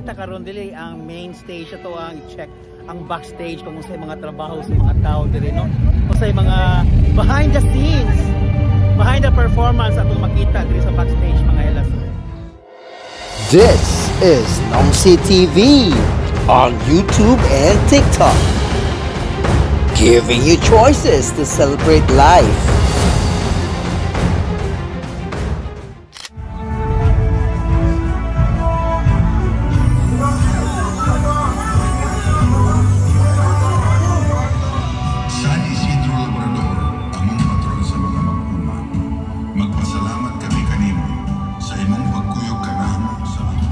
nakita karon dili ang main stage ito ang check ang backstage kung unsay mga trabaho sa mga tao diri no. Unsay mga behind the scenes, behind the performance atong makita diri sa backstage mga hilas. This is Nomsi TV on YouTube and TikTok, giving you choices to celebrate life.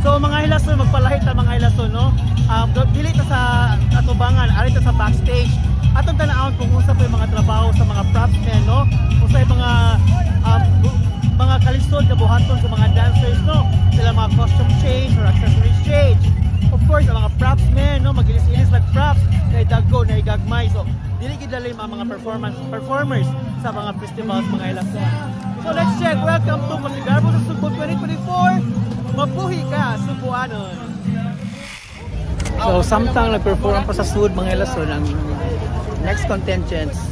So mga hilason, magpalahit ang mga hilason no. Dili ta sa atubangan, ari ta sa backstage. Atong tan-awon kung unsa pa yung mga trabaho sa mga props men no. Unsay mga kalisod nga buhaton sa mga dancers no. Sila mga costume change or accessories change. Of course, ang mga props men no, magilis-ilis like props, na dagko, na gagmay. So dili gid lalim ang mga performers sa mga festivals mga hilason. So let's check. Welcome to Masigarbo sa Subo 2024. Mabuhi ka, Subuanon! So, samtang nag-perform pa sa Sud mga hilason ang next contingents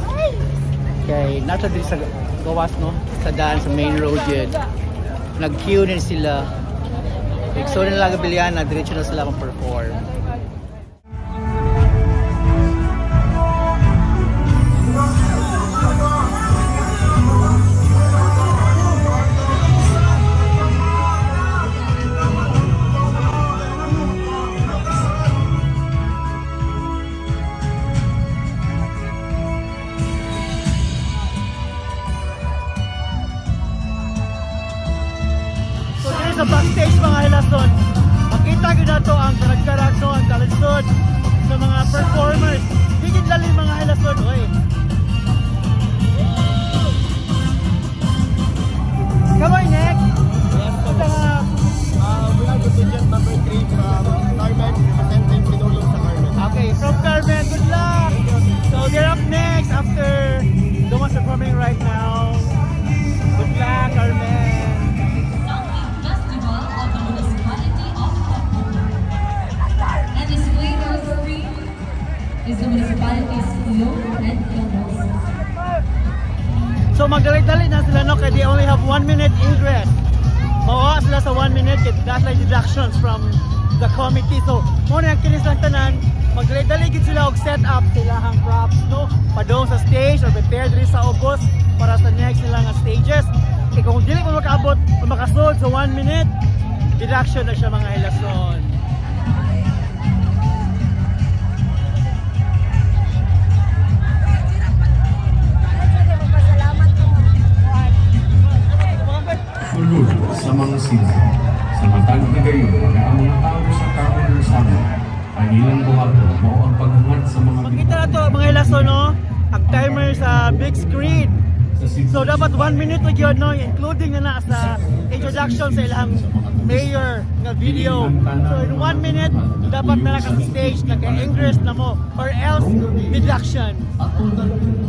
kay nasa din sa gawas no, sa daan sa main road yun. Nag-queue din sila. So, nila gabiliana, diretso na sila mag-perform. Sa backstage mga hilason, makita ko na to ang karag-karag no, ang kalisod sa mga performers. Higit lalim mga hilason, oy. Come on, next! We have contingent number 3 from Carmen, representing Pinulong sa Carmen. Okay, from Carmen, good luck! So they're up next after the ones performing right now. Good luck, Carmen! Is the municipality's low and So magdali-dali na sila no, kaya they only have 1 minute ingress. Mawa sila sa 1 minute, kaya that's like deductions from the committee. So muna yung kinis lang tanan, magdali-dali gid sila og set up sila ang props no, padong sa stage or prepare diri sa ubos para sa next nila nga stages. Kaya kung dili mo makaabot o makasold sa 1 minute, deduction na siya mga hilason. Sa mga sila, sa matag na gayon na ang mga tao sa Carmen Rizal, ang ilang buhato mo ang paghangat sa mga makita na to mga hilason no, ang timer sa big screen. So dapat 1 minute na yun no, including na sa introduction sa ilang mayor nga video. So in 1 minute, dapat na sa stage, naka-ingress na mo or else deduction. At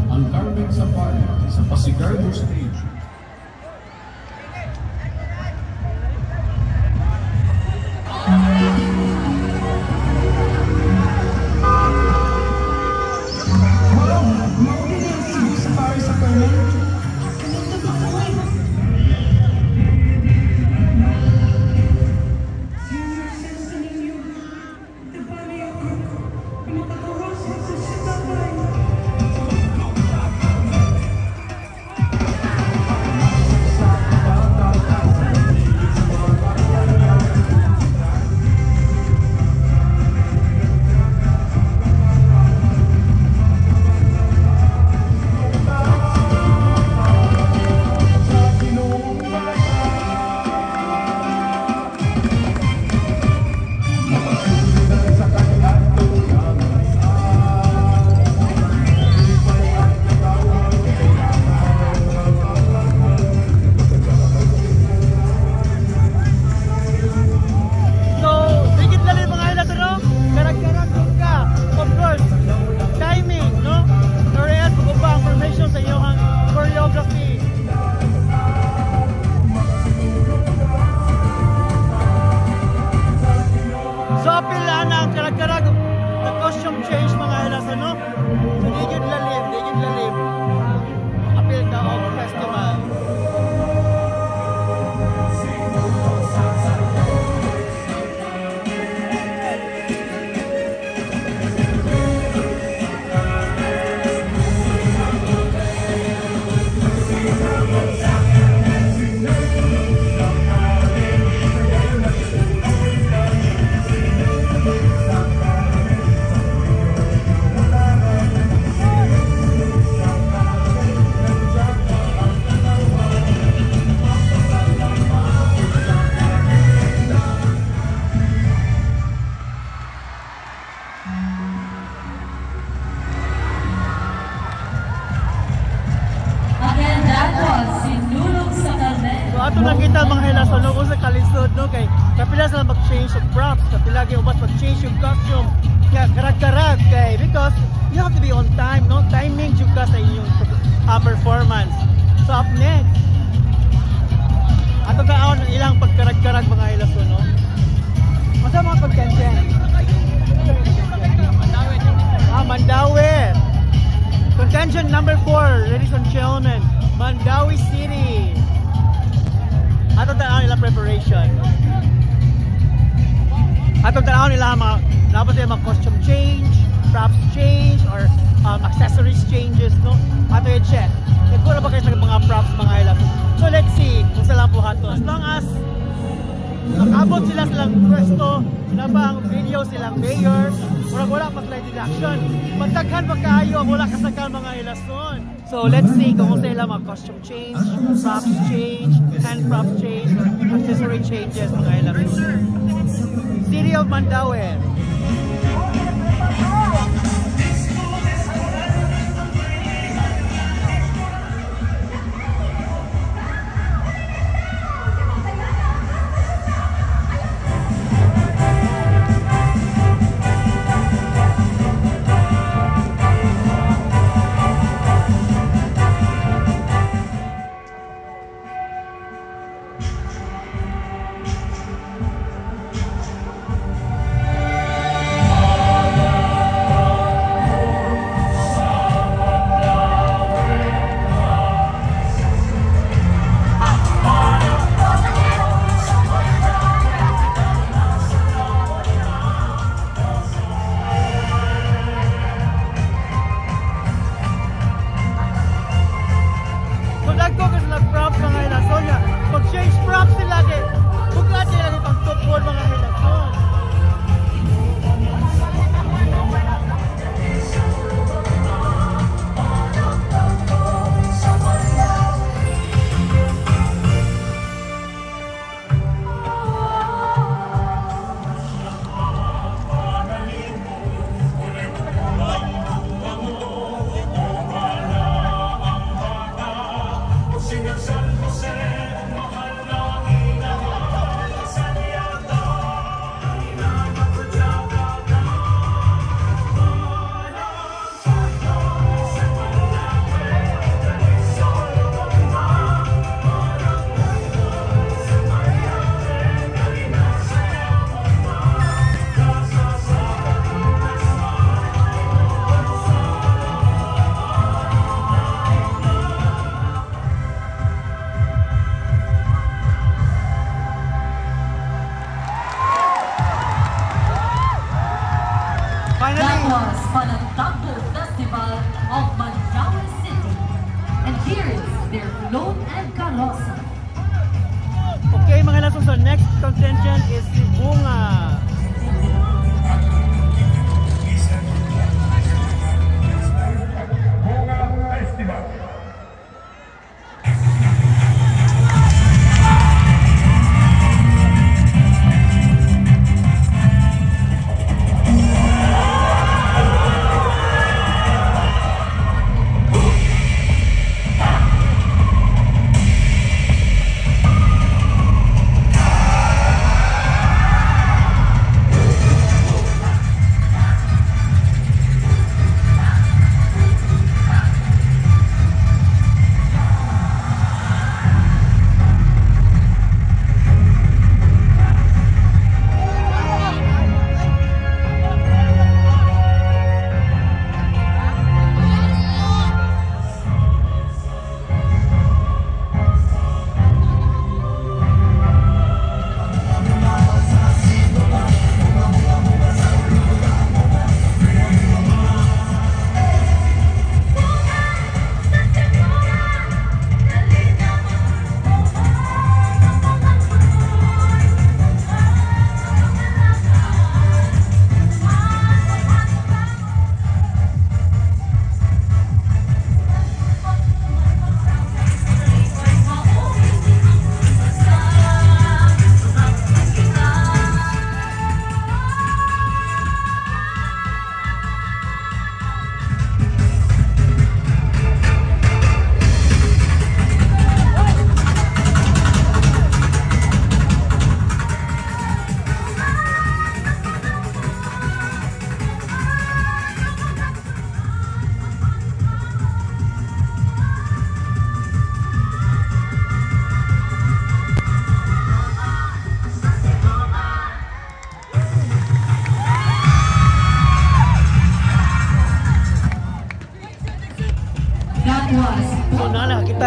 ang Carmen Safari sa Pasigarbo stage. So pila na ang karag-karag na costume change mga hilas ano. So di yun lalim. Apil ka og festival. Ato nakita mga hilas ano kung sa kalisod no kay kapila sila mag-change of props, kapila gyud ubat mag-change yung costume. Kaya karag-karag kay because you have to be on time no, timing jud ka sa inyong performance. So up next ato kaon ilang pagkarag-karag mga hilas no. Masa mga contention? Mandawi. Contention number 4, ladies and gentlemen, Mandawi City. Atong tanaw nila preparation. Atong tanaw nila dapat sila mga costume change, props change, or accessories changes, no? Ato yung check. Nagkura ba kayo sa mga props, mga highlight? So let's see kung sila po hato. As long as nakabot sila silang pwesto, nabang video silang mayor, wala pa sila deduction. Magdaghan pa kayo, wala kasakal mga ilason. So let's see kung sila mga costume change, props change, hand props change, or accessory changes mga ilason. City of Mandawi. That was Panagtampo Festival of Mandawi City. And here is their float and karosa. Okay mga lason, so next contention is si Bunga.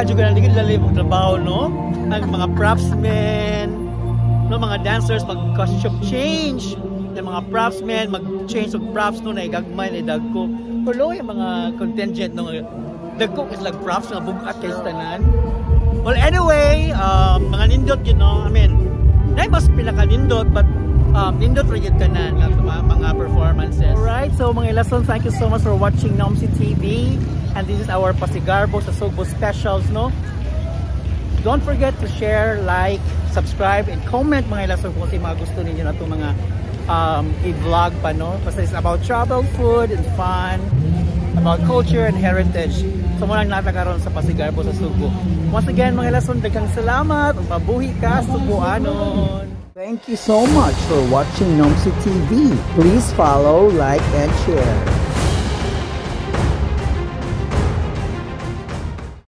kadyo ka na ligid lalim ang trabaho, no? Ang mga propsmen, no, mga dancers mag-costume change, yung mga propsmen mag-change og props, no, na igagmay na dagko. Pero yung mga contingent, no, dagko is like props nga bugat kay tanan. Well, anyway, mga nindot yun, no? I mean, na mas pinaka-nindot, but nindot rin yun tanan nga mga performances. Alright, so mga Ilason, thank you so much for watching Nomsi TV. And this is our Pasigarbo sa Sugbo specials, no? Don't forget to share, like, subscribe, and comment mga Ilason kung mga gusto ninyo na itong mga i-vlog pa, no? Kasi it's about travel, food, and fun, about culture and heritage. So muna natakaroon sa Pasigarbo sa Sugbo. Once again mga Ilason, daghang salamat, mabuhi ka, Sugboanon. Thank you so much for watching Nomsi TV. Please follow, like, and share.